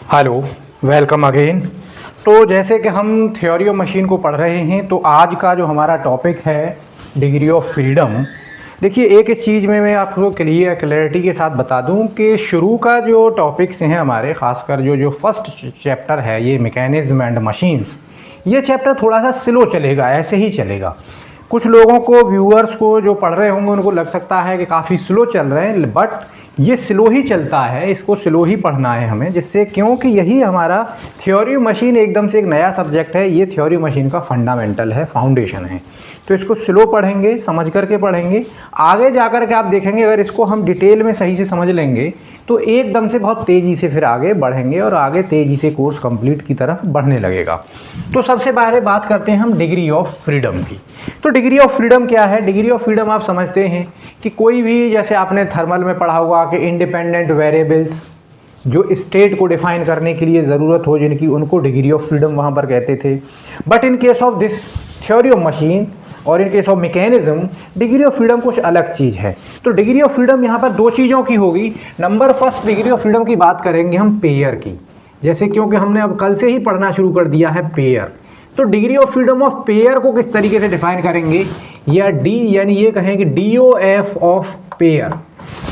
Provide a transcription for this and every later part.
Hello, welcome again. तो जैसे कि हम थ्योरी ऑफ मशीन को पढ़ रहे हैं, तो आज का जो हमारा टॉपिक है डिग्री ऑफ फ्रीडम। देखिए, एक इस चीज़ में मैं आपको क्लैरिटी के साथ बता दूं कि शुरू का जो टॉपिक्स हैं हमारे, खासकर जो फर्स्ट चैप्टर है ये मैकेनिज्म एंड मशीन्स, ये चैप्टर थोड़ा सा स्लो चलेगा, ऐसे ही चलेगा। कुछ लोगों को, व्यूअर्स को जो पढ़ रहे होंगे, उनको लग सकता है कि काफ़ी स्लो चल रहे हैं, बट ये स्लो ही चलता है, इसको स्लो ही पढ़ना है हमें, जिससे क्योंकि यही हमारा थ्योरी मशीन एकदम से एक नया सब्जेक्ट है, ये थ्योरी मशीन का फंडामेंटल है, फाउंडेशन है। तो इसको स्लो पढ़ेंगे, समझ करके पढ़ेंगे। आगे जाकर के आप देखेंगे अगर इसको हम डिटेल में सही से समझ लेंगे तो एकदम से बहुत तेज़ी से फिर आगे बढ़ेंगे और आगे तेज़ी से कोर्स कंप्लीट की तरफ बढ़ने लगेगा। तो सबसे पहले बात करते हैं हम डिग्री ऑफ फ्रीडम की। तो डिग्री ऑफ फ्रीडम क्या है? डिग्री ऑफ फ्रीडम आप समझते हैं कि कोई भी, जैसे आपने थर्मल में पढ़ा होगा कि इंडिपेंडेंट वेरिएबल्स जो स्टेट को डिफाइन करने के लिए ज़रूरत हो जिनकी, उनको डिग्री ऑफ फ्रीडम वहाँ पर कहते थे। But in case of this theory of machine और in case of mechanism, degree of freedom कुछ अलग चीज़ है। तो डिग्री ऑफ फ्रीडम यहाँ पर दो चीज़ों की होगी। Number first, degree of freedom की बात करेंगे हम पेयर की, जैसे क्योंकि हमने अब कल से ही पढ़ना शुरू कर दिया है पेयर। तो degree of freedom of pair को किस तरीके से डिफाइन करेंगे, या डी यानी ये कहें कि DOF of pair,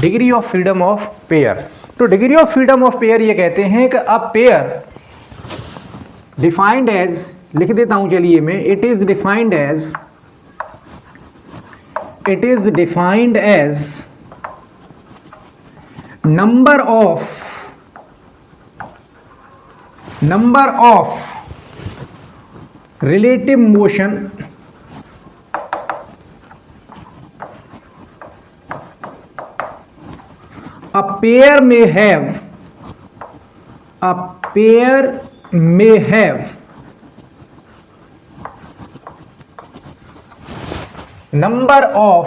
degree of freedom of pair. तो degree of freedom of pair ये कहते हैं कि अब पेयर डिफाइंड एज, लिख देता हूं चलिए मैं, it is defined as number of relative motion a pair may have number of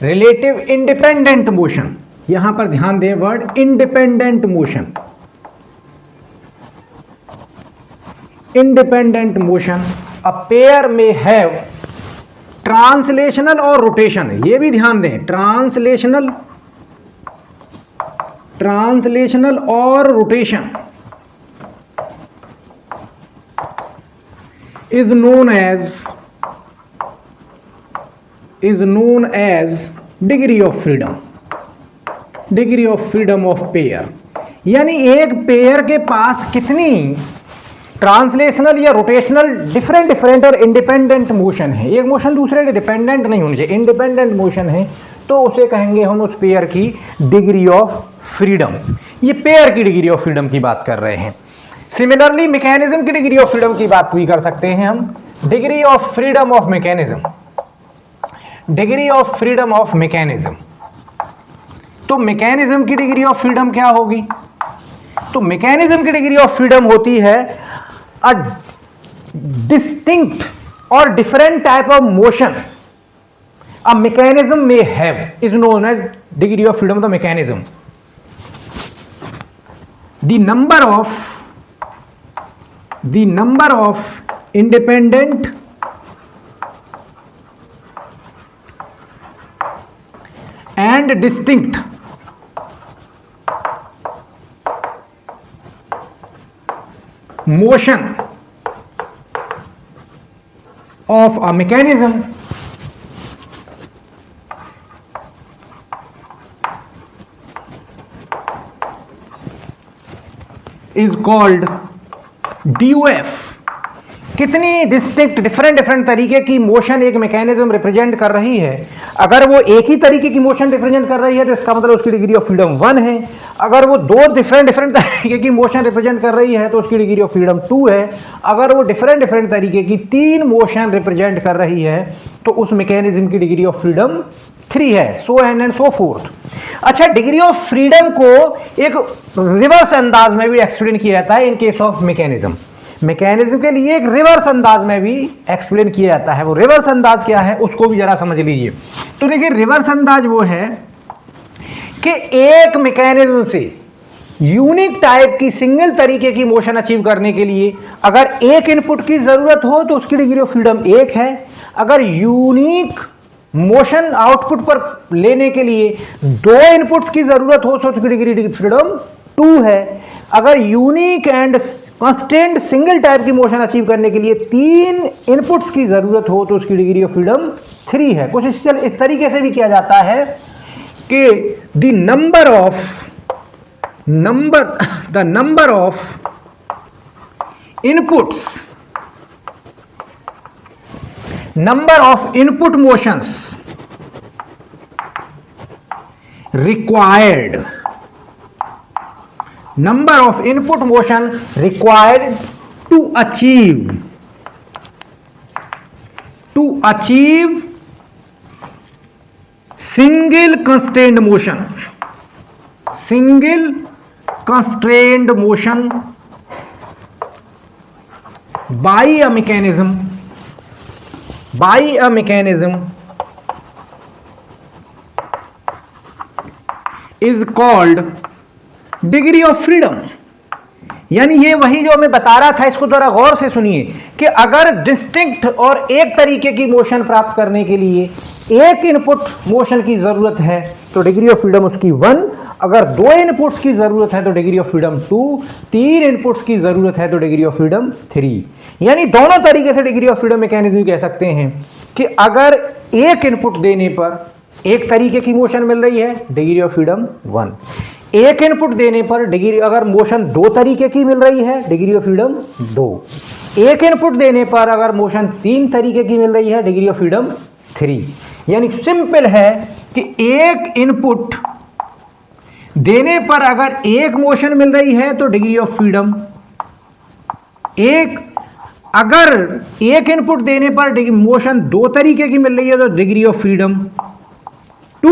relative independent motion। यहां पर ध्यान दें word independent motion, independent motion a pair में हैव ट्रांसलेशनल और रोटेशन। ये भी ध्यान दें, ट्रांसलेशनल और rotation is known as degree of freedom of pair। यानी एक पेयर के पास कितनी ट्रांसलेशनल या रोटेशनल डिफरेंट और इंडिपेंडेंट मोशन है, एक मोशन दूसरे के डिपेंडेंट नहीं होनी चाहिए, इंडिपेंडेंट मोशन है, तो उसे कहेंगे हम उस पेयर की डिग्री ऑफ फ्रीडम। ये पेयर की डिग्री ऑफ फ्रीडम की बात कर रहे हैं। सिमिलरली मैकेनिज्म की डिग्री ऑफ फ्रीडम की बात भी कर सकते हैं हम। Degree of freedom of mechanism, degree of freedom of mechanism. तो मैकेनिज्म की डिग्री ऑफ फ्रीडम क्या होगी? तो मैकेनिज्म की डिग्री ऑफ फ्रीडम होती है अ डिस्टिंक्ट और different type of motion a mechanism में have is known as degree of freedom of the mechanism. The number of independent and distinct motion of a mechanism is called DOF। कितनी distinct different तरीके की motion एक mechanism represent कर रही है। अगर वो एक ही तरीके की मोशन रिप्रेजेंट कर रही है तो इसका मतलब उसकी डिग्री ऑफ फ्रीडम 1 है। अगर वो दो डिफरेंट तरीके की मोशन रिप्रेजेंट कर रही है तो उसकी डिग्री ऑफ फ्रीडम 2 है। अगर वो डिफरेंट तरीके की 3 मोशन रिप्रेजेंट कर रही है तो उस मैकेनिज्म की डिग्री ऑफ फ्रीडम 3 है, सो एंड सो फोर्थ। अच्छा, डिग्री ऑफ फ्रीडम को एक रिवर्स अंदाज में भी एक्सप्लेन किया जाता है इन केस ऑफ मैकेनिज्म। मैकेनिज्म के लिए एक रिवर्स अंदाज में भी एक्सप्लेन किया जाता है। वो रिवर्स अंदाज क्या है उसको भी जरा समझ लीजिए। तो देखिए, रिवर्स अंदाज वो है कि एक मैकेनिज्म से यूनिक टाइप की सिंगल तरीके की मोशन अचीव करने के लिए अगर एक इनपुट की जरूरत हो तो उसकी डिग्री ऑफ फ्रीडम 1 है। अगर यूनिक मोशन आउटपुट पर लेने के लिए 2 इनपुट्स की जरूरत हो तो उसकी डिग्री फ्रीडम 2 है। अगर unique and constant single type की मोशन अचीव करने के लिए 3 इनपुट्स की जरूरत हो तो उसकी डिग्री ऑफ फ्रीडम 3 है। कुछ इस तरीके से भी किया जाता है कि the number of input motions required to achieve single constrained motion by a mechanism is called degree of freedom. यानी ये वही जो मैं बता रहा था, इसको जरा गौर से सुनिए कि अगर डिस्टिंक्ट और एक तरीके की मोशन प्राप्त करने के लिए एक इनपुट मोशन की जरूरत है तो डिग्री ऑफ फ्रीडम उसकी 1, अगर 2 इनपुट्स की जरूरत है तो डिग्री ऑफ फ्रीडम 2, 3 इनपुट्स की जरूरत है तो डिग्री ऑफ फ्रीडम 3। यानी दोनों तरीके से डिग्री ऑफ फ्रीडम मैकेनिज्म कह सकते हैं कि अगर एक इनपुट देने पर एक तरीके की मोशन मिल रही है डिग्री ऑफ फ्रीडम 1, एक इनपुट देने पर डिग्री अगर मोशन 2 तरीके की मिल रही है डिग्री ऑफ फ्रीडम 2, एक इनपुट देने पर अगर मोशन 3 तरीके की मिल रही है डिग्री ऑफ फ्रीडम 3। यानी सिंपल है कि एक इनपुट देने पर अगर एक मोशन मिल रही है तो डिग्री ऑफ फ्रीडम 1, अगर एक इनपुट देने पर मोशन 2 तरीके की मिल रही है तो डिग्री ऑफ फ्रीडम 2,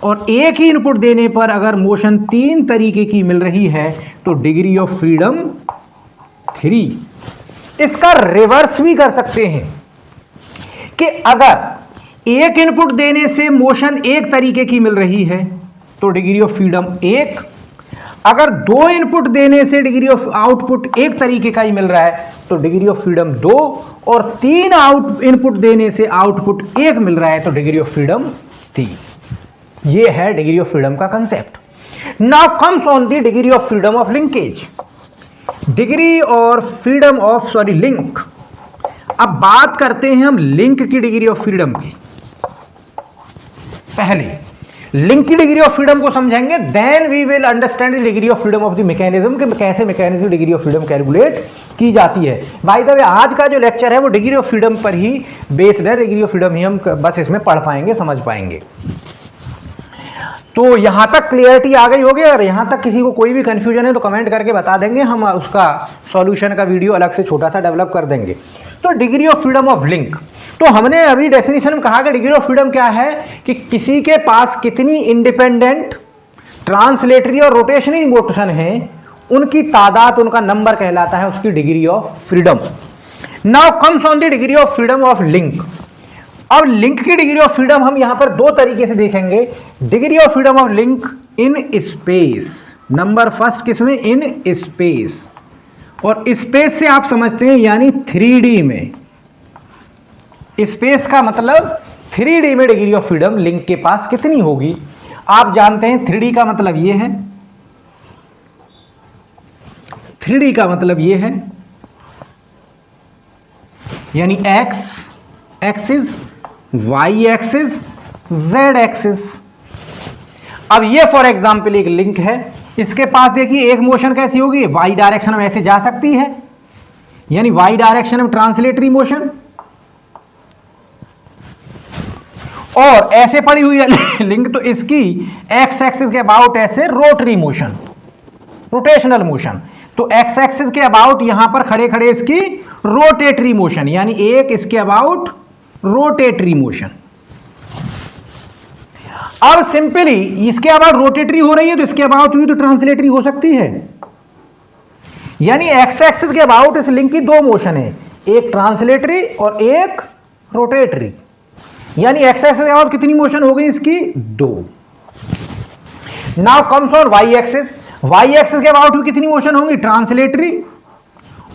और एक ही इनपुट देने पर अगर मोशन 3 तरीके की मिल रही है तो डिग्री ऑफ फ्रीडम 3। इसका रिवर्स भी कर सकते हैं कि अगर एक इनपुट देने से मोशन एक तरीके की मिल रही है तो डिग्री ऑफ फ्रीडम 1, अगर 2 इनपुट देने से डिग्री ऑफ आउटपुट एक तरीके का ही मिल रहा है तो डिग्री ऑफ फ्रीडम 2, और 3 इनपुट देने से आउटपुट 1 मिल रहा है तो डिग्री ऑफ फ्रीडम 3। ये है डिग्री ऑफ फ्रीडम का concept. Now comes on the degree of freedom of linkage, degree और फ्रीडम ऑफ लिंक। अब बात करते हैं हम लिंक की डिग्री ऑफ फ्रीडम की। पहले लिंक की डिग्री ऑफ फ्रीडम को समझेंगे, then we will understand the degree of freedom of the mechanism कि कैसे mechanism degree of freedom calculate की जाती है। बाय द वे आज का जो लेक्चर है वो डिग्री ऑफ फ्रीडम पर ही बेस्ड है, डिग्री ऑफ फ्रीडम ही हम बस इसमें पढ़ पाएंगे, समझ पाएंगे। तो यहां तक क्लियरिटी आ गई होगी, और यहां तक किसी को कोई भी कंफ्यूजन है तो कमेंट करके बता देंगे, हम उसका सॉल्यूशन का वीडियो अलग से छोटा सा डेवलप कर देंगे। तो degree of freedom of link, तो हमने अभी डेफिनेशन में कहा कि डिग्री ऑफ फ्रीडम क्या है कि किसी के पास कितनी इंडिपेंडेंट ट्रांसलेटरी और रोटेशनरी मोशन है उनकी तादाद, उनका नंबर कहलाता है उसकी degree of freedom. Now comes on the degree of freedom of link. अब लिंक की डिग्री ऑफ फ्रीडम हम यहां पर 2 तरीके से देखेंगे। Degree of freedom of link in space, number first किसमें, इन स्पेस, और स्पेस से आप समझते हैं यानी 3D में। स्पेस का मतलब 3D में डिग्री ऑफ फ्रीडम लिंक के पास कितनी होगी। आप जानते हैं 3D का मतलब ये है, 3D का मतलब ये है यानी X axis, Y axis, Z axis. अब ये फॉर एग्जाम्पल एक लिंक है, इसके पास देखिए एक मोशन कैसी होगी, वाई डायरेक्शन में ऐसे जा सकती है, यानी वाई डायरेक्शन में ट्रांसलेटरी मोशन, और ऐसे पड़ी हुई है लिंक तो इसकी एक्स एक्सिस के अबाउट ऐसे रोटरी मोशन, रोटेशनल मोशन। तो एक्स एक्सिस के अबाउट यहां पर खड़े खड़े इसकी रोटेटरी मोशन, यानी एक इसके अबाउट रोटेटरी मोशन। अब सिंपली इसके अबाउट रोटेटरी हो रही है तो इसके अबाउट भी तो ट्रांसलेटरी हो सकती है, यानी एक्स एक्सिस के अबाउट इस लिंक की 2 मोशन है, एक ट्रांसलेटरी और एक रोटेटरी, यानी एक्स एक्सिस के अबाउट कितनी मोशन हो गई इसकी 2। Now comes on Y axis, Y axis के अबाउट भी कितनी मोशन होंगी, ट्रांसलेटरी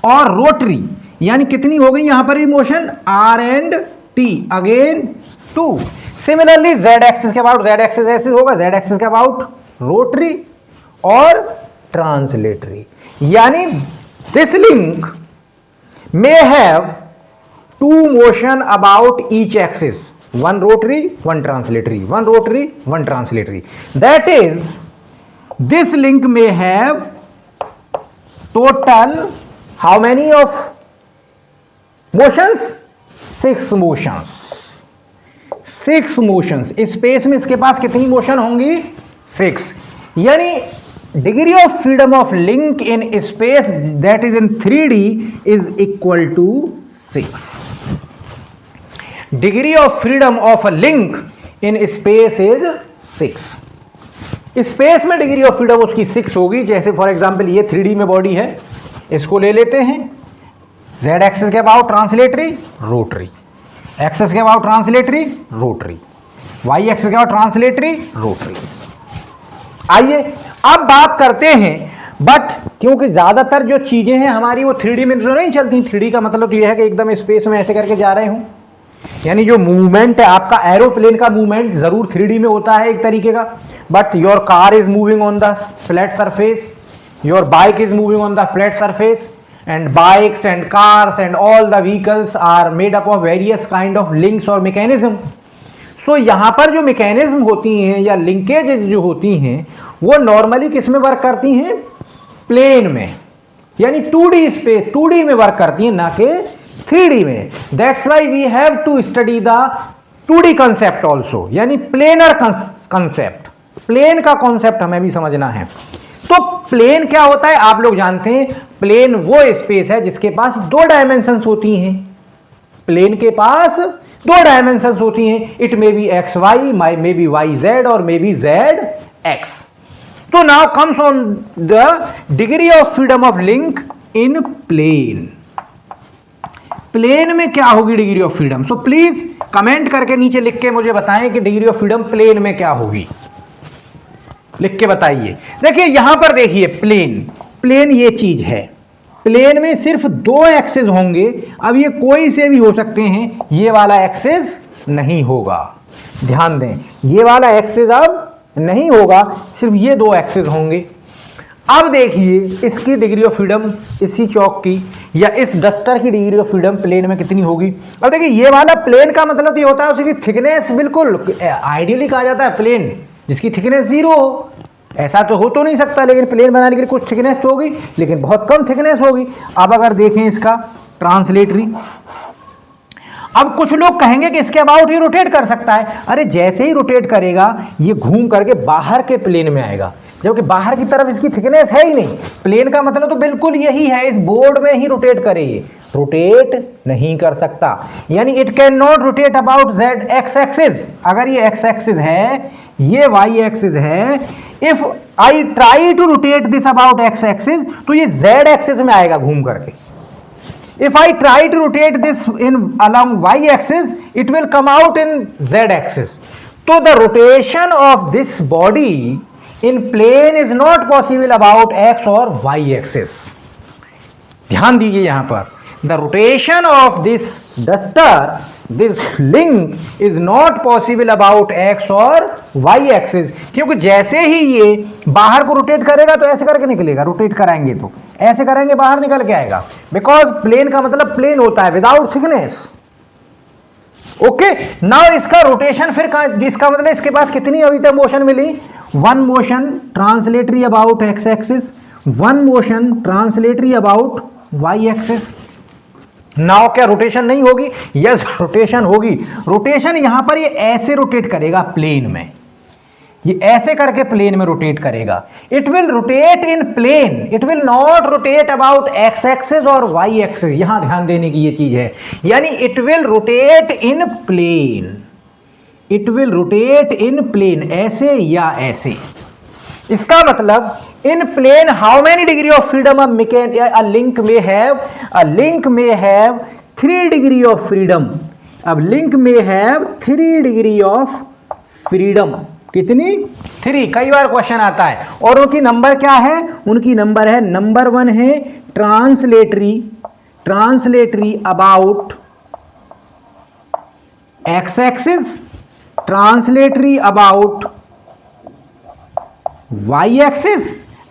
और रोटरी, यानी कितनी हो गई यहां पर भी motion R and T, again 2। Similarly Z axis के अबाउट, जेड एक्सिस ऐसे होगा, जेड एक्सिस के अबाउट रोटरी और ट्रांसलेटरी, यानी this link may have two motion about each axis, one rotary, one translatory, one rotary, one translatory. That is, this link may have total how many of motions? 6 motions. 6 motions. Space में इसके पास कितनी motion होंगी? 6. यानी degree of freedom of link in space that is in 3D is equal to 6. Degree of freedom of a link in space is 6. Space में degree of freedom उसकी 6 होगी. जैसे फॉर एग्जांपल ये 3D में body है, इसको ले लेते हैं. Z एक्सिस के अबाउट ट्रांसलेटरी, रोटरी. एक्सिस के about translatory, rotary. Y axis के अबाउट ट्रांसलेटरी, रोटरी. आइए अब बात करते हैं, बट क्योंकि ज्यादातर जो चीजें हैं हमारी वो 3D में तो नहीं चलती. 3D का मतलब ये है कि एकदम स्पेस में ऐसे करके जा रहे हूं, यानी जो मूवमेंट है आपका एरोप्लेन का मूवमेंट जरूर 3D में होता है एक तरीके का, but your car is moving on the flat surface, your bike is moving on the flat surface, and bikes and cars and all the vehicles are made up of various kind of links और mechanism. So यहां पर जो mechanism होती हैं या linkages जो होती हैं वो नॉर्मली किस में वर्क करती हैं? प्लेन में, यानी 2D स्पेस 2D में वर्क करती हैं, ना कि 3D में. That's why we have to study the 2D concept also, यानी प्लेनर कंसेप्ट. प्लेन का कॉन्सेप्ट हमें भी समझना है. तो प्लेन क्या होता है आप लोग जानते हैं. प्लेन वो स्पेस है जिसके पास 2 डायमेंशंस होती हैं. प्लेन के पास 2 डायमेंशंस होती हैं. It may be X Y, may be Y Z और मे बी जेड एक्स. तो now comes on the degree of freedom of link in plane. Plane में क्या होगी degree of freedom? So please comment करके नीचे लिख के मुझे बताएं कि डिग्री ऑफ फ्रीडम प्लेन में क्या होगी. लिख के बताइए. देखिए यहां पर देखिए प्लेन ये चीज है. प्लेन में सिर्फ 2 एक्सिस होंगे. अब ये कोई से भी हो सकते हैं, ये वाला एक्सिस नहीं होगा. ध्यान दें, ये वाला एक्सिस अब नहीं होगा, सिर्फ ये 2 एक्सिस होंगे. अब देखिए इसकी डिग्री ऑफ फ्रीडम, इसी चौक की या इस डस्टर की डिग्री ऑफ फ्रीडम प्लेन में कितनी होगी. अब देखिए ये वाला प्लेन का मतलब ये होता है उसकी थिकनेस, बिल्कुल आइडियली कहा जाता है प्लेन जिसकी थिकनेस 0 हो. ऐसा तो हो तो नहीं सकता, लेकिन प्लेन बनाने के लिए कुछ थिकनेस तो होगी, लेकिन बहुत कम थिकनेस होगी. अब अगर देखें इसका ट्रांसलेटरी, अब कुछ लोग कहेंगे कि इसके अबाउट ये रोटेट कर सकता है. अरे जैसे ही रोटेट करेगा ये घूम करके बाहर के प्लेन में आएगा, जबकि बाहर की तरफ इसकी थिकनेस है ही नहीं. प्लेन का मतलब तो बिल्कुल यही है, इस बोर्ड में ही रोटेट करे. ये रोटेट नहीं कर सकता, यानी it can not rotate about Z X axis. अगर ये एक्स एक्सिस है, ये वाई एक्सिस है, if I try to rotate this about X axis तो ये जेड एक्सिस में आएगा घूम करके. If I try to rotate this in along y axis, it will come out in z axis. So the rotation of this body in plane is not possible about x or y axis. ध्यान दीजिए यहां पर, the rotation of this duster, this link is not possible about x or y axis. क्योंकि जैसे ही ये बाहर को rotate करेगा तो ऐसे करके निकलेगा. रोटेट कराएंगे तो ऐसे करेंगे, बाहर निकल के आएगा. बिकॉज प्लेन का मतलब प्लेन होता है विदाउट थिकनेस. ओके, नाउ इसका रोटेशन फिर इसका मतलब इसके पास कितनी अभी तक मोशन मिली? 1 motion translatory about X axis, 1 motion translatory about Y axis. Now क्या रोटेशन नहीं होगी? यस, रोटेशन होगी. रोटेशन यहां पर ये ऐसे रोटेट करेगा प्लेन में, ये ऐसे करके प्लेन में रोटेट करेगा. It will rotate in plane, it will not rotate about X axis और वाई एक्सिस. यहां ध्यान देने की ये चीज है, यानी it will rotate in plane, it will rotate in plane, ऐसे या ऐसे. इसका मतलब in plane how many degree of freedom a link में हैव? अ लिंक में हैव 3 डिग्री ऑफ फ्रीडम. अब लिंक में हैव 3 डिग्री ऑफ फ्रीडम. कितनी? 3. कई बार क्वेश्चन आता है. और उनकी नंबर क्या है? उनकी नंबर है, नंबर 1 है translatory, translatory about X axis, translatory about y axis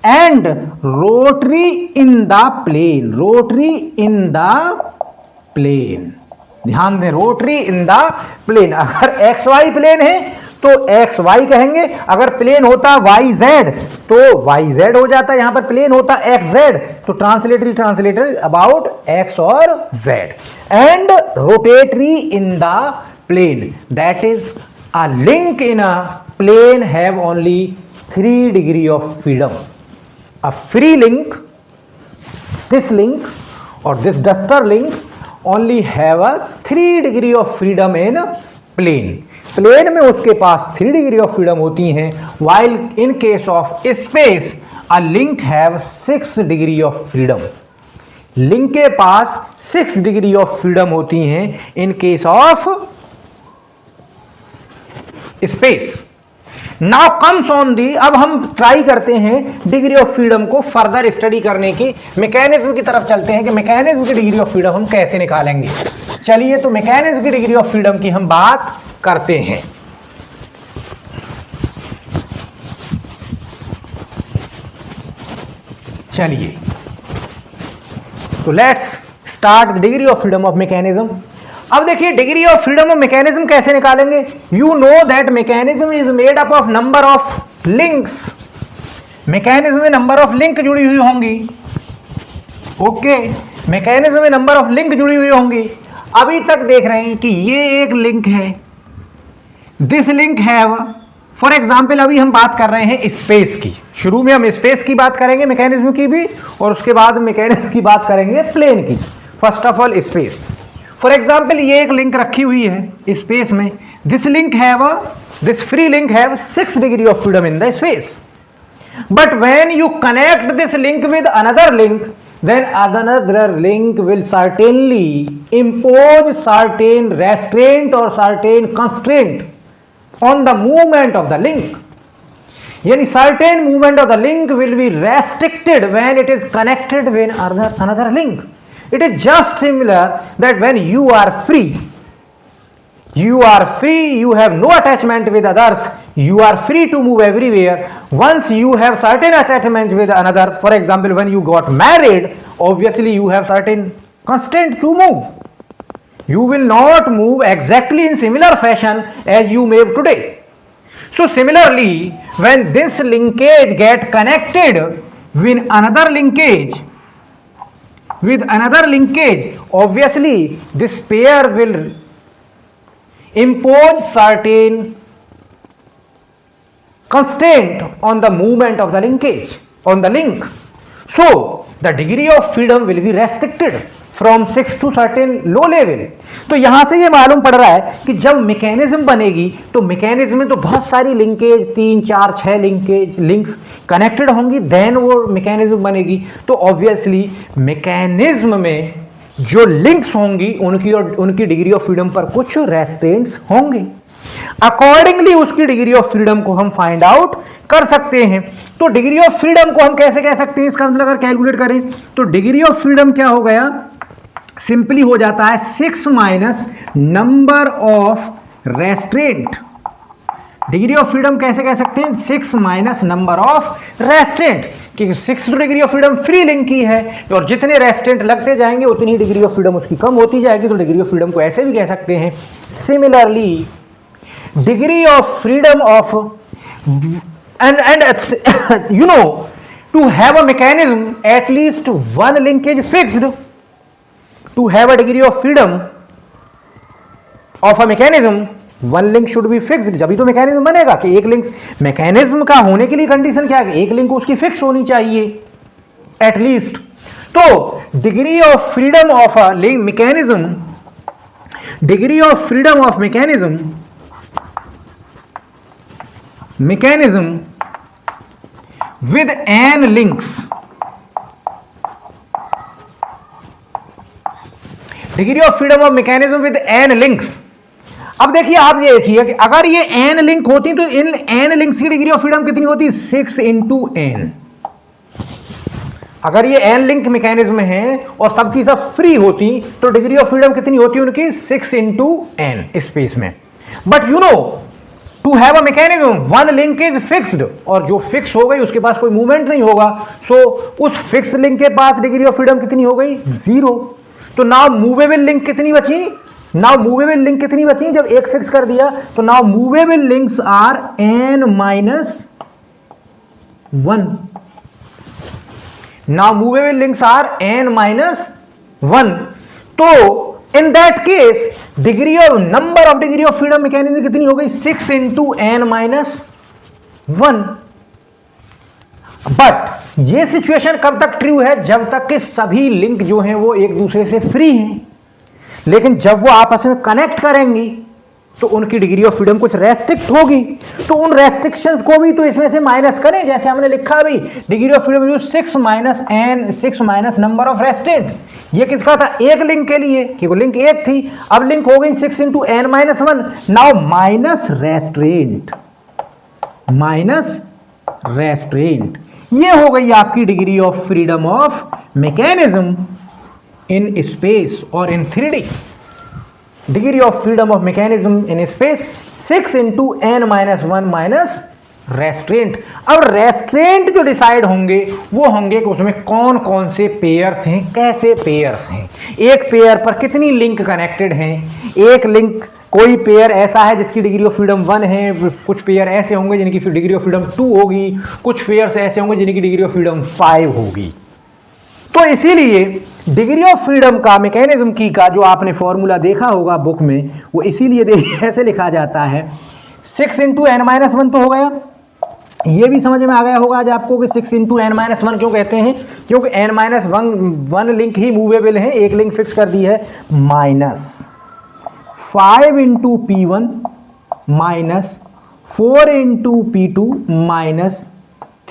and rotary in the plane, rotary in the plane. ध्यान दें, रोटरी इन द प्लेन। अगर एक्स वाई प्लेन है तो एक्स वाई कहेंगे, अगर प्लेन होता वाई जेड तो वाई जेड हो जाता, यहां पर प्लेन होता एक्स जेड तो ट्रांसलेटरी अबाउट एक्स और Z. And rotatory in the plane, that is a link in a plane have only 3 degree of freedom. A free link, this link और this duster link only have a 3 degree of freedom in plane. Plane में उसके पास 3 degree of freedom होती हैं, while in case of space a link have 6 degree of freedom. Link के पास 6 degree of freedom होती हैं इन case of space. Now comes on the, अब हम try करते हैं डिग्री ऑफ फ्रीडम को फर्दर स्टडी करने की, मैकेनिज्म की तरफ चलते हैं कि मैकेनिज्म की डिग्री ऑफ फ्रीडम हम कैसे निकालेंगे। चलिए, तो मैकेनिज्म की डिग्री ऑफ फ्रीडम की हम बात करते हैं। चलिए, तो let's start the degree of freedom of mechanism. अब देखिए, degree of freedom of mechanism कैसे निकालेंगे। You know that mechanism is made up of number of links. Mechanism में नंबर ऑफ लिंक जुड़ी हुई होंगी। ओके, मैकेनिज्म में नंबर ऑफ लिंक जुड़ी हुई होंगी। अभी तक देख रहे हैं कि ये एक लिंक है, this link have, for example अभी हम बात कर रहे हैं स्पेस की। शुरू में हम स्पेस की बात करेंगे मैकेनिज्म की भी, और उसके बाद मैकेनिज्म की बात करेंगे प्लेन की। First of all space. For example ये एक लिंक रखी हुई है स्पेस में, this link have, this free link have 6 degree of freedom in the space. But when you connect this link with another link, then another link will certainly impose certain restraint or certain constraint on the movement of the link. Yani certain movement of the link will be restricted when it is connected with another link. It is just similar that when you are free, you have no attachment with others, you are free to move everywhere. Once you have certain attachment with another, for example when you got married, obviously you have certain constraint to move. You will not move exactly in similar fashion as you move today. So similarly, when this linkage get connected with another linkage, obviously this pair will impose certain constraint on the movement of the linkage, on the link. So the degree of freedom will be restricted from 6 to certain low level. तो यहां से ये मालूम पड़ रहा है कि जब मैकेनिज्म बनेगी तो मैकेनिज्म में तो बहुत सारी लिंकेज, 3, 4, 6 लिंक्स कनेक्टेड होंगी, देन वो मैकेनिज्म बनेगी। तो ऑब्वियसली मैकेनिज्म में जो लिंक्स होंगी उनकी और उनकी डिग्री ऑफ फ्रीडम पर कुछ रेस्ट्रेंट्स होंगे। अकॉर्डिंगली उसकी डिग्री ऑफ फ्रीडम को हम फाइंड आउट कर सकते हैं। तो डिग्री ऑफ फ्रीडम को हम कैसे कह सकते हैं, इसका मतलब अगर कैलकुलेट करें तो डिग्री ऑफ फ्रीडम क्या हो गया, सिंपली हो जाता है 6 minus number of restaurant. Degree of freedom कैसे कह सकते हैं, 6 माइनस नंबर ऑफ रेस्ट्रेंट, क्योंकि 6 degree of freedom free link की है और जितने रेस्ट्रेंट लगते जाएंगे उतनी डिग्री ऑफ फ्रीडम उसकी कम होती जाएगी। तो डिग्री ऑफ फ्रीडम को ऐसे भी कह सकते हैं। Similarly degree of freedom of and you know, to have a mechanism at least one linkage fixed, to have a degree of freedom of a mechanism one link should be fixed. जब तो mechanism बनेगा कि एक link, mechanism का होने के लिए condition क्या है, एक लिंक उसकी फिक्स होनी चाहिए एटलीस्ट। तो degree of freedom of a mechanism, degree of freedom of mechanism with n links, degree of freedom of mechanism with n links. अब देखिए, आप ये देखिए कि अगर ये n लिंक होती तो इन n लिंक्स की डिग्री ऑफ फ्रीडम कितनी होती, 6 इंटू n। अगर ये n लिंक मैकेनिज्म है और सबकी सब फ्री होती तो डिग्री ऑफ फ्रीडम कितनी होती उनकी, 6 इंटू n स्पेस में। But you know to have a mechanism one link is fixed, और जो फिक्स हो गई उसके पास कोई मूवमेंट नहीं होगा, सो उस फिक्स लिंक के पास डिग्री ऑफ फ्रीडम कितनी हो गई? 0। तो नाउ मूवेबल लिंक कितनी बची? नाउ मूवेबल लिंक कितनी बची? जब एक फिक्स कर दिया तो now movable links are n minus 1। Now movable links are n minus 1। तो in that case degree of number of degree of freedom mechanism कितनी हो गई? 6 इंटू n माइनस 1। बट ये सिचुएशन कब तक ट्रू है? जब तक कि सभी लिंक जो हैं वो एक दूसरे से फ्री हैं। लेकिन जब वो आपस में कनेक्ट करेंगी तो उनकी डिग्री ऑफ फ्रीडम कुछ रेस्ट्रिक्ट होगी, तो उन रेस्ट्रिक्शंस को भी तो इसमें से माइनस करें, जैसे हमने लिखा भी degree of freedom 6 minus n, 6 minus number of restaurant. ये किसका था? एक लिंक के लिए, क्योंकि लिंक एक थी। अब लिंक हो गई 6 into n minus 1। Now minus restaurant, minus restaurant, ये हो गई आपकी degree of freedom of mechanism in space और इन 3D। Degree of freedom of mechanism in space 6 into n minus 1 minus restaurant. अब रेस्ट्रेंट जो डिसाइड होंगे वो होंगे कि उसमें कौन कौन से पेयर्स हैं, कैसे पेयर्स हैं, एक पेयर पर कितनी लिंक कनेक्टेड हैं। एक लिंक, कोई पेयर ऐसा है जिसकी डिग्री ऑफ फ्रीडम 1 है, कुछ पेयर ऐसे होंगे जिनकी डिग्री ऑफ फ्रीडम 2 होगी, कुछ पेयर्स ऐसे होंगे जिनकी डिग्री ऑफ फ्रीडम 5 होगी। तो इसीलिए डिग्री ऑफ फ्रीडम का मैकेनिज्म की का जो आपने फॉर्मूला देखा होगा बुक में, वो इसीलिए ऐसे लिखा जाता है 6 इंटू n माइनस 1 तो हो गया। ये भी समझ में आ गया होगा आज आपको कि 6 इंटू n माइनस 1 क्यों कहते हैं, क्योंकि n माइनस 1 लिंक ही मूवेबल है, एक लिंक फिक्स कर दी है। Minus 5 into P1 minus 4 into P2 minus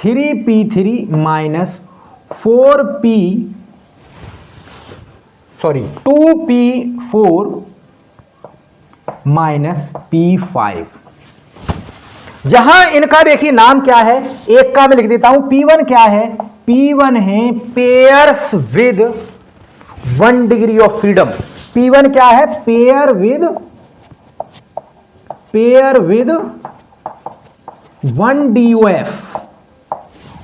3P3 minus 2P4 minus P5। जहां इनका देखिए नाम क्या है, एक का मैं लिख देता हूं। P1 क्या है? P1 है pairs with 1 degree of freedom. P1 क्या है? Pair with 1 DOF।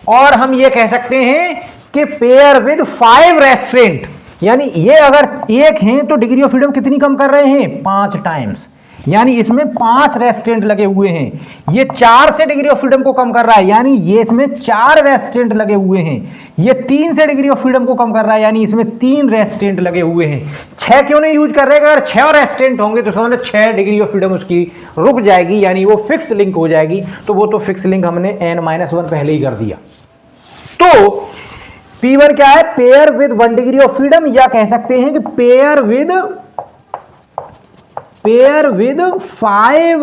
और हम ये कह सकते हैं कि पेयर विद 5 रेस्ट्रेंट, यानी ये अगर एक हैं तो डिग्री ऑफ फ्रीडम कितनी कम कर रहे हैं? 5 टाइम्स, यानी इसमें 5 रेस्ट्रेंट लगे हुए हैं। ये 4 से डिग्री ऑफ फ्रीडम को कम कर रहा है, यानी ये इसमें 4 रेस्ट्रेंट लगे हुए हैं। ये 3 से डिग्री ऑफ फ्रीडम को कम कर रहा है, यानी इसमें 3 रेस्ट्रेंट लगे हुए हैं। 6 क्यों नहीं यूज कर रहे? अगर 6 रेस्ट्रेंट होंगे तो समझ 6 डिग्री ऑफ फ्रीडम उसकी रुक जाएगी, यानी वो फिक्स लिंक हो जाएगी। तो वो तो फिक्स लिंक हमने n-1 पहले ही कर दिया। तो P1 क्या है? Pair with 1 degree of freedom, या कह सकते हैं कि पेयर विद 5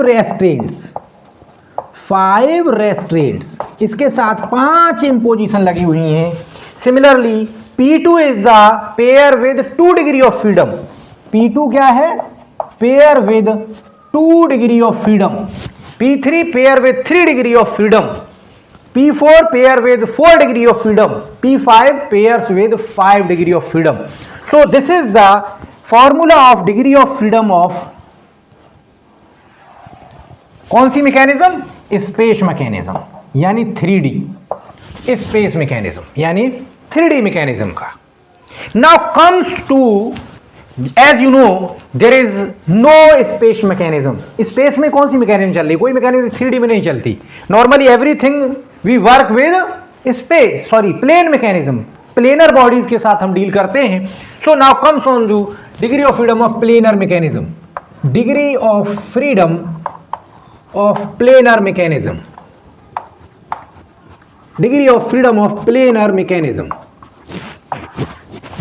रेस्ट्रेंट्स, इसके साथ 5 इंपोजिशन लगी हुई हैं। Similarly P2 is the pair with 2 degree of freedom. P2 क्या है? Pair with 2 degree of freedom. P3 pair with 3 degree of freedom. P4 pair with 4 degree of freedom. P5 pairs with 5 degree of freedom. So this is the formula of degree of freedom of कौन सी mechanism? Space mechanism, यानी 3D space mechanism, यानी 3D mechanism का। Now comes to, as you know, there is no space mechanism. Space में कौन सी mechanism चल रही? कोई mechanism 3D में नहीं चलती। Normally everything we work with space, plane mechanism, planar bodies के साथ हम डील करते हैं। So now comes on to degree of freedom of planar mechanism. Degree of freedom of planar mechanism. Degree of freedom of planar mechanism.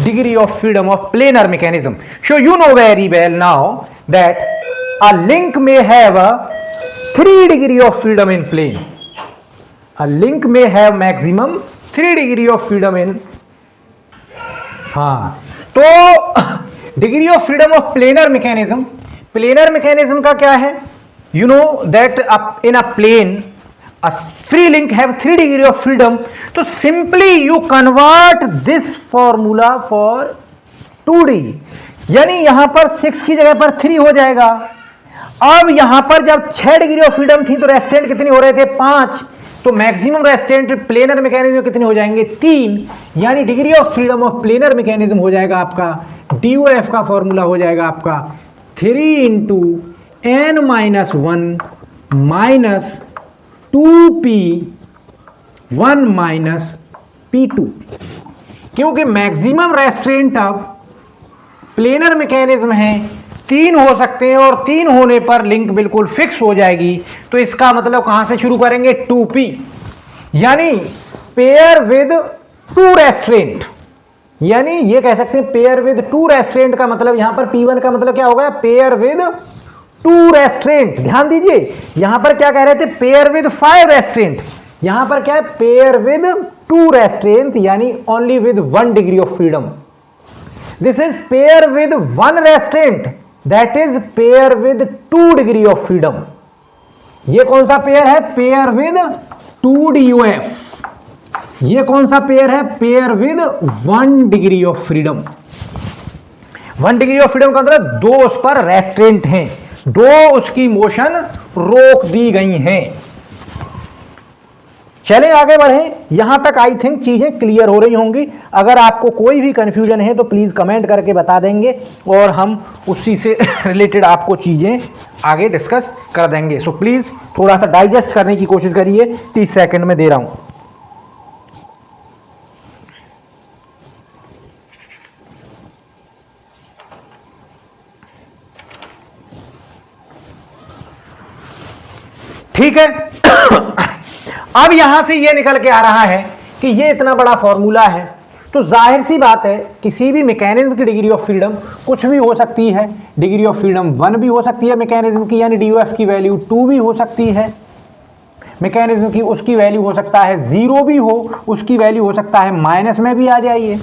Degree of freedom of planar mechanism. So you know very well now that a link may have a 3 degree of freedom in plane. A link may have maximum 3 degree of freedom in, हाँ, तो degree of freedom of planar mechanism, planar mechanism का क्या है? You know that in a plane a free link have 3 degree of freedom. तो simply you convert this formula for 2D, यानी यहां पर 6 की जगह पर 3 हो जाएगा। अब यहां पर जब 6 डिग्री ऑफ फ्रीडम थी तो रेस्टेंट कितने हो रहे थे? 5। तो मैक्सिमम रेस्टेंट प्लेनर मैकेनिज्म कितने हो जाएंगे? 3। यानी degree of freedom of planar mechanism हो जाएगा आपका, DOF का फॉर्मूला हो जाएगा आपका 3 into n minus 1 minus 2p1 minus p2। क्योंकि मैक्सिमम रेस्ट्रेंट अब प्लेनर मैकेनिज्म है, 3 हो सकते हैं और 3 होने पर लिंक बिल्कुल फिक्स हो जाएगी। तो इसका मतलब कहां से शुरू करेंगे? 2p, यानी पेयर विद 2 रेस्ट्रेंट, यानी ये कह सकते हैं पेयर विद 2 रेस्ट्रेंट का मतलब यहां पर P1 का मतलब क्या होगा? Pair with 2 restaurant. ध्यान दीजिए यहां पर क्या कह रहे थे? Pair with 5 restaurant. यहां पर क्या है? पेयर विद 2 रेस्ट्रेंट, यानी only with 1 degree of freedom. This is pair with 1 restaurant, that is pair with 2 degree of freedom. ये कौन सा पेयर है? Pair with 2 DOF। ये कौन सा पेयर है? Pair with 1 degree of freedom. 1 degree of freedom का मतलब 2 उस पर रेस्ट्रेंट हैं, 2 उसकी मोशन रोक दी गई हैं। चलें आगे बढ़ें। यहां तक आई थिंक चीजें क्लियर हो रही होंगी। अगर आपको कोई भी कंफ्यूजन है तो प्लीज कमेंट करके बता देंगे और हम उसी से रिलेटेड आपको चीजें आगे डिस्कस कर देंगे। सो प्लीज थोड़ा सा डाइजेस्ट करने की कोशिश करिए, 30 सेकंड में दे रहा हूं। ठीक है। अब यहां से यह निकल के आ रहा है कि यह इतना बड़ा फॉर्मूला है, तो जाहिर सी बात है किसी भी मैकेनिज्म की डिग्री ऑफ फ्रीडम कुछ भी हो सकती है। डिग्री ऑफ फ्रीडम 1 भी हो सकती है मैकेनिज्म की, यानी DOF की वैल्यू 2 भी हो सकती है मैकेनिज्म की, उसकी वैल्यू हो सकता है 0 भी हो, उसकी वैल्यू हो सकता है माइनस में भी आ जाइए।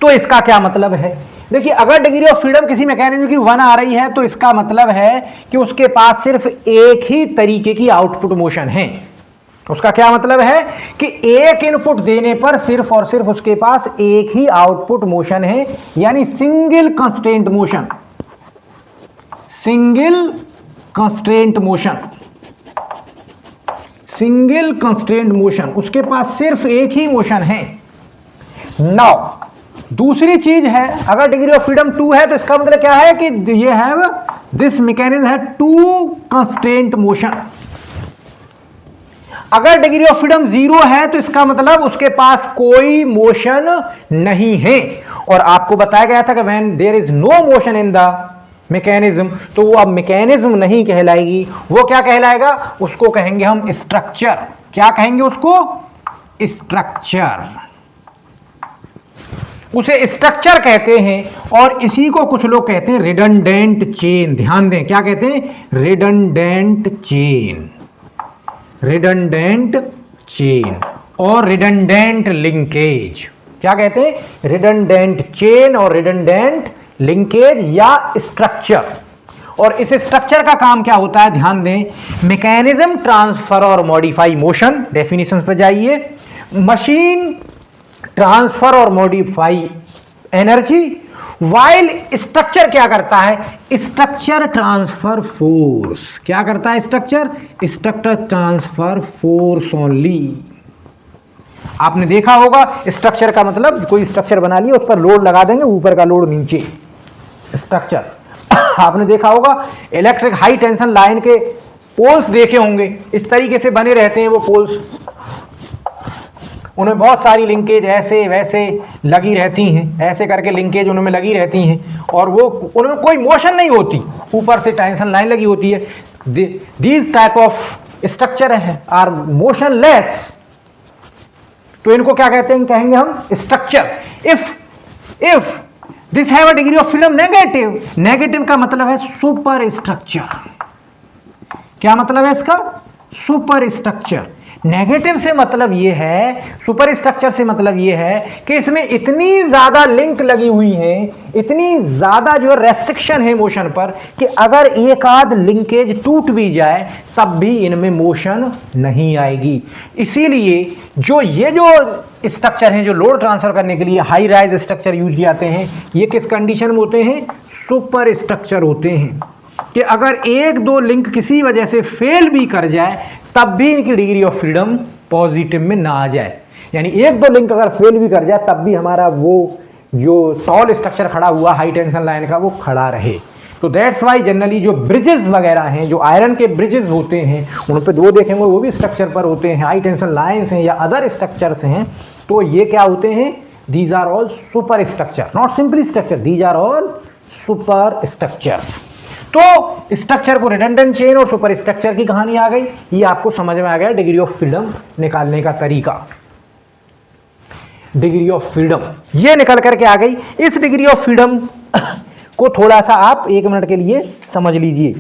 तो इसका क्या मतलब है? देखिए, अगर डिग्री ऑफ फ्रीडम किसी मैकेनिज्म की 1 आ रही है तो इसका मतलब है कि उसके पास सिर्फ एक ही तरीके की आउटपुट मोशन है। उसका क्या मतलब है कि एक इनपुट देने पर सिर्फ और सिर्फ उसके पास एक ही आउटपुट मोशन है, यानी single constraint motion. Single constraint motion, single constraint motion, उसके पास सिर्फ एक ही मोशन है। नाउ दूसरी चीज है, अगर डिग्री ऑफ फ्रीडम 2 है तो इसका मतलब क्या है कि ये है दिस मैकेनिज्म है 2 कंस्ट्रेंट मोशन। अगर डिग्री ऑफ फ्रीडम 0 है तो इसका मतलब उसके पास कोई मोशन नहीं है। और आपको बताया गया था कि when there is no motion in the mechanism, तो वो अब मैकेनिज्म नहीं कहलाएगी, वो क्या कहलाएगा? उसको कहेंगे हम स्ट्रक्चर। क्या कहेंगे उसको? स्ट्रक्चर। उसे स्ट्रक्चर कहते हैं और इसी को कुछ लोग कहते हैं रिडंडेंट चेन। ध्यान दें, क्या कहते हैं? रिडंडेंट चेन, रिडंडेंट चेन और रिडंडेंट लिंकेज। क्या कहते हैं? रिडंडेंट चेन और रिडंडेंट लिंकेज या स्ट्रक्चर। और इस स्ट्रक्चर का काम क्या होता है? ध्यान दें, मैकेनिज्म ट्रांसफर और मॉडिफाई मोशन। डेफिनेशन पर जाइए। मशीन ट्रांसफर और मॉडिफाई एनर्जी, वाइल स्ट्रक्चर क्या करता है? Structure transfer force. क्या करता है structure? Structure transfer force only. आपने देखा होगा स्ट्रक्चर का मतलब कोई स्ट्रक्चर बना लिया, उस पर लोड लगा देंगे, ऊपर का लोड नीचे, स्ट्रक्चर। आपने देखा होगा इलेक्ट्रिक हाई टेंशन लाइन के पोल्स देखे होंगे, इस तरीके से बने रहते हैं वो पोल्स, उन्हें बहुत सारी लिंकेज ऐसे वैसे लगी रहती हैं, ऐसे करके लिंकेज उनमें लगी रहती हैं और वो उनमें कोई मोशन नहीं होती, ऊपर से टेंशन लाइन लगी होती है। दीज टाइप ऑफ स्ट्रक्चर है आर मोशनलेस, तो इनको क्या कहते हैं? कहेंगे हम structure. If this have a degree of freedom negative, negative का मतलब है सुपर स्ट्रक्चर। क्या मतलब है इसका? Super structure. नेगेटिव से मतलब यह है, सुपर स्ट्रक्चर से मतलब यह है कि इसमें इतनी ज्यादा लिंक लगी हुई है, इतनी ज्यादा जो रेस्ट्रिक्शन है मोशन पर, कि अगर एक आध लिंकेज टूट भी जाए तब भी इनमें मोशन नहीं आएगी। इसीलिए ये जो स्ट्रक्चर हैं जो लोड ट्रांसफर करने के लिए हाई राइज स्ट्रक्चर यूज किए जाते हैं, ये किस कंडीशन में होते हैं? सुपर स्ट्रक्चर होते हैं। कि अगर एक दो लिंक किसी वजह से फेल भी कर जाए तब भी इनकी डिग्री ऑफ फ्रीडम पॉजिटिव में ना आ जाए। यानी एक दो लिंक अगर फेल भी कर जाए तब भी हमारा वो जो टॉल स्ट्रक्चर खड़ा हुआ हाई टेंशन लाइन का वो खड़ा रहे। तो दैट्स वाई जनरली जो ब्रिजेस वगैरह हैं, जो आयरन के ब्रिजेस होते हैं, उन पे दो देखेंगे वो भी स्ट्रक्चर पर होते हैं, हाई टेंशन लाइन्स हैं या अदर स्ट्रक्चर्स हैं, तो ये क्या होते हैं, these are all super structure, not simply structure, these are all super structure. तो स्ट्रक्चर को रिडंडेंट चेन और सुपर स्ट्रक्चर की कहानी आ गई, ये आपको समझ में आ गया डिग्री ऑफ फ्रीडम निकालने का तरीका। डिग्री ऑफ फ्रीडम ये निकल करके आ गई। इस डिग्री ऑफ फ्रीडम को थोड़ा सा आप 1 मिनट के लिए समझ लीजिए।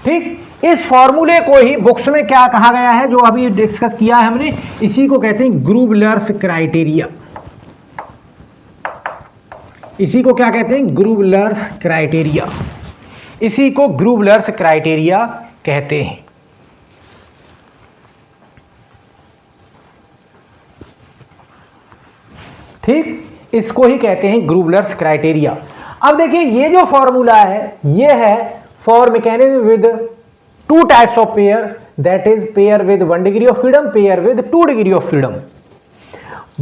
ठीक, इस फॉर्मूले को ही बुक्स में क्या कहा गया है जो अभी डिस्कस किया है हमने, इसी को कहते हैं ग्रूवलर्स क्राइटेरिया। इसी को क्या कहते हैं, ग्रूवलर्स क्राइटेरिया। इसी को ग्रूवलर्स क्राइटेरिया कहते हैं। ठीक, इसको ही कहते हैं ग्रूवलर्स क्राइटेरिया। अब देखिए ये जो फॉर्मूला है ये है for mechanism with 2 types of pair, that is pair with 1 degree of freedom, pair with 2 degree of freedom.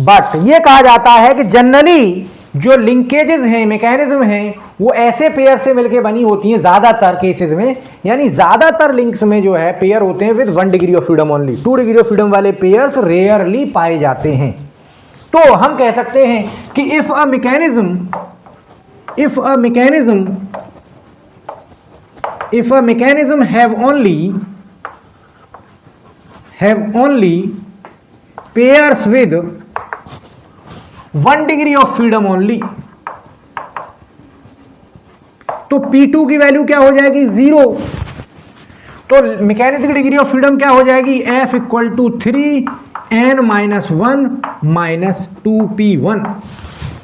But ये कहा जाता है कि जनरली जो लिंकेजेस हैं, मैकेनिज्म हैं, वो ऐसे पेयर से मिलकर बनी होती हैं ज्यादातर केसेस में, यानी ज्यादातर लिंक्स में जो है पेयर होते हैं with 1 degree of freedom only. 2 degree of freedom वाले पेयर्स रेयरली पाए जाते हैं। तो हम कह सकते हैं कि if a mechanism have only pairs with 1 degree of freedom only, तो P2 की वैल्यू क्या हो जाएगी, 0। तो मैकेनिज्म की डिग्री ऑफ फ्रीडम क्या हो जाएगी, F equal to 3n - 1 - 2p1।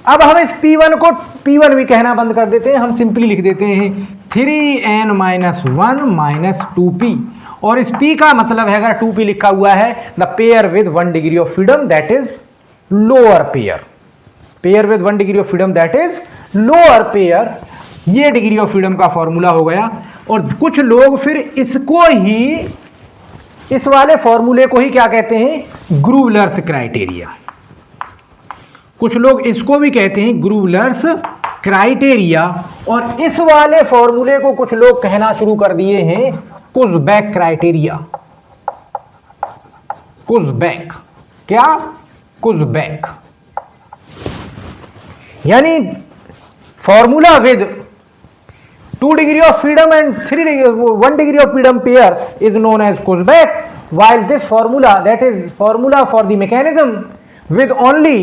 अब हम इस p1 को p1 भी कहना बंद कर देते हैं, हम सिंपली लिख देते हैं 3n - 1 - 2p, और इस p का मतलब है, अगर 2p लिखा हुआ है, the pair with 1 degree of freedom that is lower pair, pair with 1 degree of freedom that is lower pair. ये डिग्री ऑफ फ्रीडम का फॉर्मूला हो गया। और कुछ लोग फिर इसको ही, इस वाले फॉर्मूले को ही क्या कहते हैं, ग्रूवलर्स क्राइटेरिया। कुछ लोग इसको भी कहते हैं ग्रूवलर्स क्राइटेरिया, और इस वाले फॉर्मूले को कुछ लोग कहना शुरू कर दिए हैं कुज़बैक क्राइटेरिया। कुज़बैक, क्या, कुज़बैक, यानी formula with 2 degree of freedom and 1 degree of freedom pairs is known as Kurzbach, while this formula, that is formula for the mechanism with only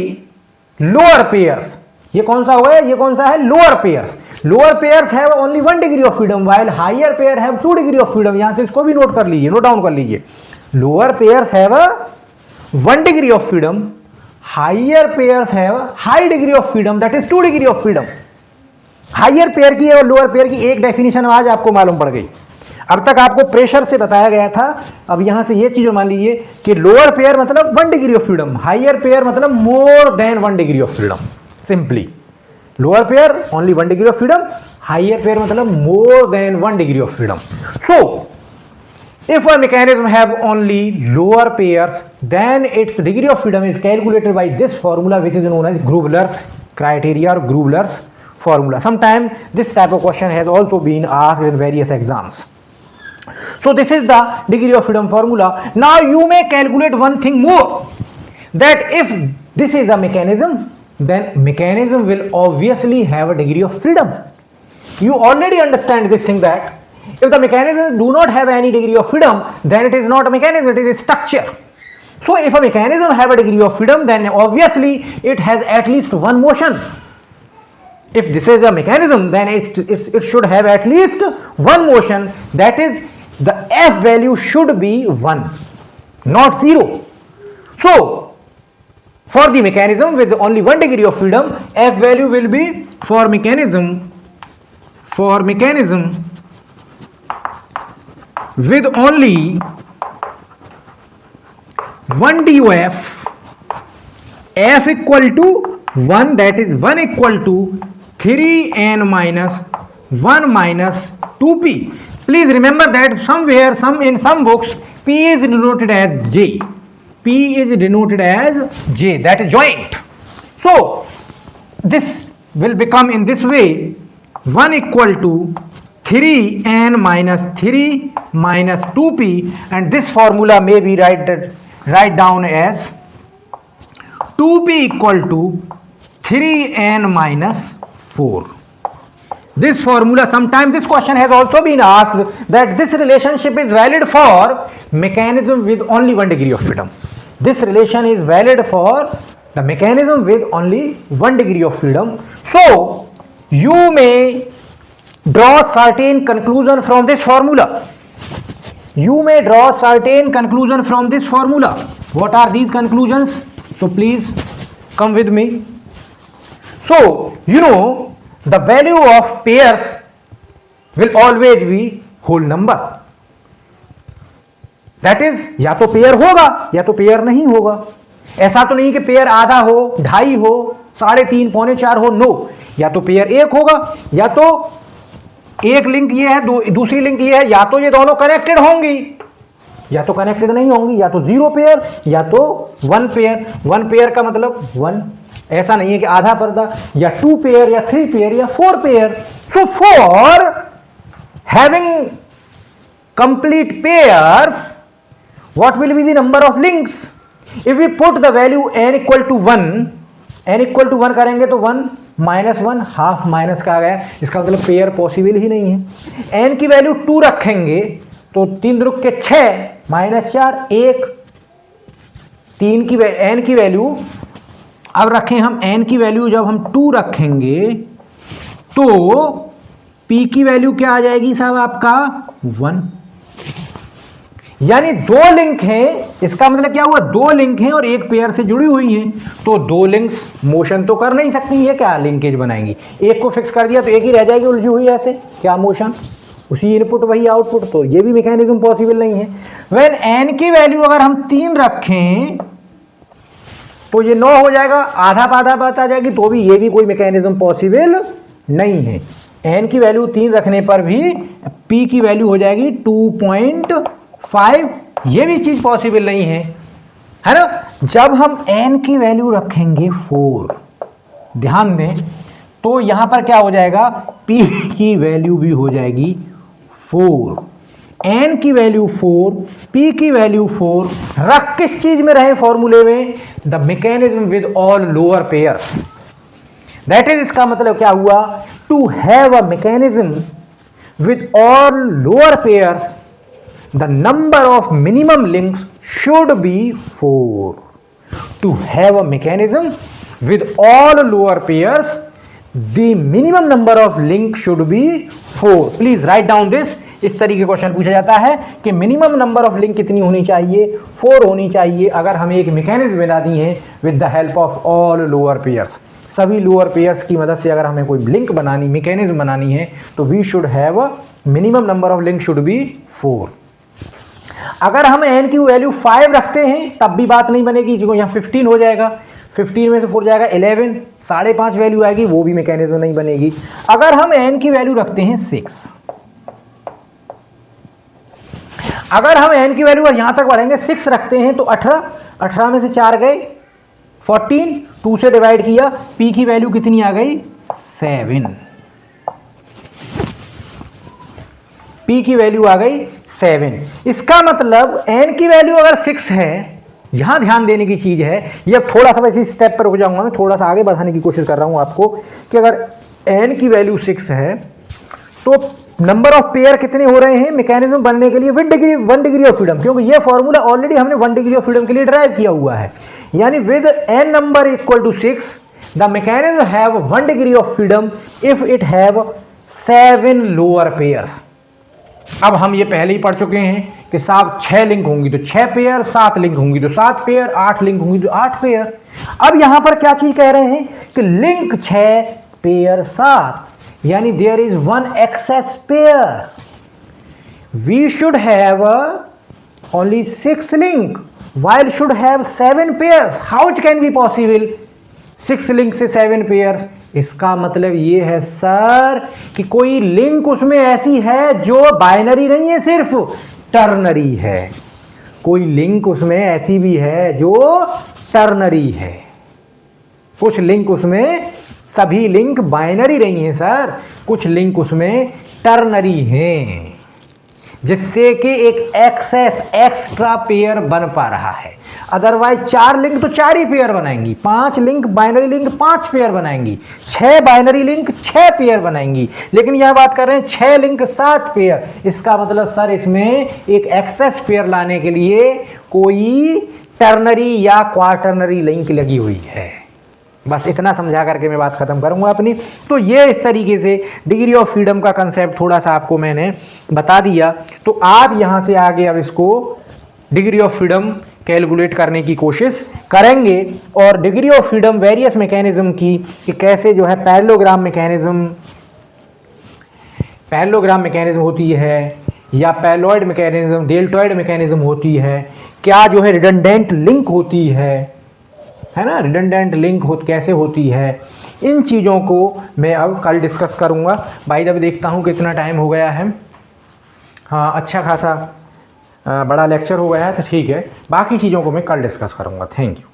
lower pairs, ये कौन सा हुआ है, ये कौन सा है, lower pairs. Lower pairs have only 1 degree of freedom while higher pair have 2 degree of freedom. यहां से इसको भी नोट कर लीजिए, नोट डाउन कर लीजिए। Lower pairs have a 1 degree of freedom, higher pairs have high degree of freedom that is 2 degree of freedom. Higher pair की और लोअर पेयर की एक डेफिनेशन आज आपको मालूम पड़ गई। अब तक आपको प्रेशर से बताया गया था, अब यहां से ये चीज मान लीजिए कि लोअर पेयर मतलब 1 degree of freedom, higher pair मतलब more than 1 degree of freedom. Simply lower pair only 1 degree of freedom, higher pair मतलब more than 1 degree of freedom. So if a mechanism have only lower pairs, then its degree of freedom is calculated by this formula, which is known as Grubler's criteria or Grubler's formula. Sometimes this type of question has also been asked in various exams. So this is the degree of freedom formula. Now you may calculate one thing more, that if this is a mechanism, then mechanism will obviously have a degree of freedom. You already understand this thing, that if the mechanism do not have any degree of freedom, then it is not a mechanism, it is a structure. So if a mechanism have a degree of freedom, then obviously it has at least one motion. If this is a mechanism, then it should have at least one motion, that is the F value should be 1, not 0. So for the mechanism with only 1 degree of freedom, F value will be for mechanism with only 1 DOF, F equal to 1, that is 1 equal to 3n minus 1 minus 2p. Please remember that somewhere, in some books, p is denoted as j. P is denoted as j, that is joint. So this will become in this way, 1 equal to 3n minus 3 minus 2p, and this formula may be write down as 2p equal to 3n minus 4. This formula, sometimes this question has also been asked that this relationship is valid for mechanism with only 1 degree of freedom. This relation is valid for the mechanism with only 1 degree of freedom. So you may draw certain conclusion from this formula. You may draw certain conclusion from this formula. What are these conclusions? So please come with me. So you know the value of pairs will always be whole number. That is, या तो pair होगा या तो pair नहीं होगा. ऐसा तो नहीं कि पेयर आधा हो, ढाई हो, 3.5, पौने 4 हो. नो, या तो पेयर एक होगा, या तो एक लिंक ये है, दूसरी लिंक ये है, या तो ये दोनों कनेक्टेड होंगी या तो कनेक्टेड नहीं होंगी, या तो 0 पेयर या तो 1 पेयर. 1 पेयर का मतलब 1. ऐसा नहीं है कि आधा पर्दा, या 2 पेयर या 3 पेयर या 4 pair. So for having complete pairs, what will be the number of links? If we put the value n equal to 1, n equal to 1 करेंगे तो 1 minus 1 हाफ माइनस का आ गया. इसका मतलब पेयर पॉसिबल ही नहीं है. n की वैल्यू 2 रखेंगे तो 3 रुक के 6 माइनस 4 1. 3 की n की वैल्यू अब रखें हम, n की वैल्यू जब हम 2 रखेंगे तो p की वैल्यू क्या आ जाएगी साहब आपका 1. यानी 2 लिंक हैं. इसका मतलब क्या हुआ, 2 लिंक हैं और एक पेयर से जुड़ी हुई हैं. तो 2 लिंक्स मोशन तो कर नहीं सकती है, क्या लिंकेज बनाएंगी. एक को फिक्स कर दिया तो एक ही रह जाएगी उलझी हुई ऐसे, क्या मोशन, उसी इनपुट वही आउटपुट. तो ये भी मैकेनिज्म पॉसिबल नहीं है. व्हेन n की वैल्यू अगर हम 3 रखें तो ये 9 हो जाएगा, आधा पाधा बात आ जाएगी, तो भी ये भी कोई मैकेनिज्म पॉसिबल नहीं है. n की वैल्यू 3 रखने पर भी p की वैल्यू हो जाएगी 2.5. ये भी चीज पॉसिबल नहीं है ना. जब हम n की वैल्यू रखेंगे 4, ध्यान दें, तो यहां पर क्या हो जाएगा, p की वैल्यू भी हो जाएगी 4. n की वैल्यू 4, p की वैल्यू 4. रख किस चीज में रहे फॉर्मूले में, the mechanism with all lower pairs. That is, इसका मतलब क्या हुआ, to have a mechanism with all lower pairs, the number of minimum links should be 4. To have a mechanism with all lower pairs, the minimum number of links should be 4. Please write down this. इस तरीके question पूछा जाता है कि minimum number of link कितनी होनी चाहिए, 4 होनी चाहिए अगर हमें एक मैकेनिज्म बना दी है with the help of all lower pairs. सभी लोअर पेयर्स की मदद से अगर हमें कोई लिंक बनानी, मैकेनिज्म बनानी है, तो we should have minimum number of link should be 4. अगर हम n की वैल्यू 5 रखते हैं तब भी बात नहीं बनेगी, जो यहाँ 15 हो जाएगा, 15 में से 4 जाएगा 11, 5.5 वैल्यू आएगी, वो भी मैकेनिज्म नहीं बनेगी. अगर हम n की वैल्यू रखते हैं 6, अगर हम n की वैल्यू यहां तक बढ़ेंगे 6 रखते हैं तो 18 में से 4 गए 14, 2 से डिवाइड किया, p की वैल्यू कितनी आ गई 7. p की वैल्यू आ गई 7. इसका मतलब n की वैल्यू अगर 6 है, यहां ध्यान देने की चीज है, ये थोड़ा सा वैसे स्टेप पर रुक जाऊंगा, मैं थोड़ा सा आगे बढ़ाने की कोशिश कर रहा हूं आपको, कि अगर n की वैल्यू 6 है तो नंबर ऑफ पेयर कितने हो रहे हैं मैकेनिज्म बनने के लिए, 1 डिग्री ऑफ फ्रीडम, क्योंकि ये फॉर्मूला ऑलरेडी हमने 1 डिग्री ऑफ फ्रीडम के लिए ड्राइव किया हुआ है. यानी with n number equal to 6 the mechanism have 1 degree of freedom if it have 7 lower pairs. अब हम ये पहले ही पढ़ चुके हैं कि साहब 6 लिंक होंगी तो 6 पेयर, 7 लिंक होंगी तो 7 पेयर, 8 लिंक होंगी तो 8 पेयर. अब यहां पर क्या चीज कह रहे हैं कि लिंक 6 पेयर 7, यानी there is 1 excess pair. We should have only 6 link while should have 7 pairs. How it can be possible? 6 link से 7 पेयर, इसका मतलब ये है सर कि कोई लिंक उसमें ऐसी है जो बाइनरी नहीं है, सिर्फ टर्नरी है। कोई लिंक उसमें ऐसी भी है जो टर्नरी है। कुछ लिंक उसमें, सभी लिंक बाइनरी नहीं है सर, कुछ लिंक उसमें टर्नरी हैं, जिससे कि एक एक्स्ट्रा पेयर बन पा रहा है। अदरवाइज 4 लिंक तो 4 ही पेयर बनाएंगी, 5 लिंक बाइनरी लिंक 5 पेयर बनाएंगी, 6 बाइनरी लिंक 6 पेयर बनाएंगी। लेकिन यह बात कर रहे हैं 6 लिंक 7 पेयर। इसका मतलब सर इसमें एक एक्सेस पेयर लाने के लिए कोई टर्नरी या क्वार्टरनरी लिंक लगी हुई है। बस इतना समझा करके मैं बात खत्म करूंगा अपनी। तो ये इस तरीके से डिग्री ऑफ फ्रीडम का कंसेप्ट थोड़ा सा आपको मैंने बता दिया। तो आप यहां से आगे अब इसको डिग्री ऑफ फ्रीडम कैलकुलेट करने की कोशिश करेंगे, और degree of freedom various mechanism की कि कैसे जो है पैरेललोग्राम मैकेनिज्म होती है, या पैरेलॉइड मैकेनिज्म, डेल्टॉइड मैकेनिज्म होती है, क्या जो है रिडंडेंट लिंक होती है ना, रिडंडेंट लिंक कैसे होती है, इन चीज़ों को मैं अब कल डिस्कस करूंगा। भाई जब देखता हूं कितना टाइम हो गया है, हाँ अच्छा खासा बड़ा लेक्चर हो गया है, तो ठीक है, बाकी चीज़ों को मैं कल डिस्कस करूंगा। Thank you.